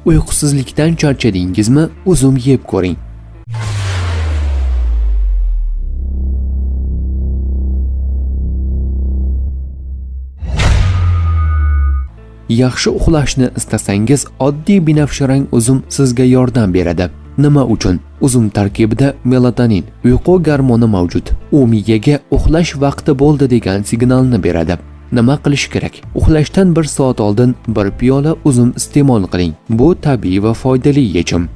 Uyqusizlikdan charchadingizmi? Uzum yeb ko'ring. Yaxshi uxlashni istasangiz, oddiy binafsha rang uzum sizga yordam beradi. Nima uchun? Uzum tarkibida melatonin, uyqu gormoni mavjud. U miyaga uxlash vaqti bo'ldi degan signalni beradi. Nima qilish kerak? Uxlashdan 1 soat oldin 1 piyola uzum iste'mol qiling. Bu tabiiy va foydali yechim.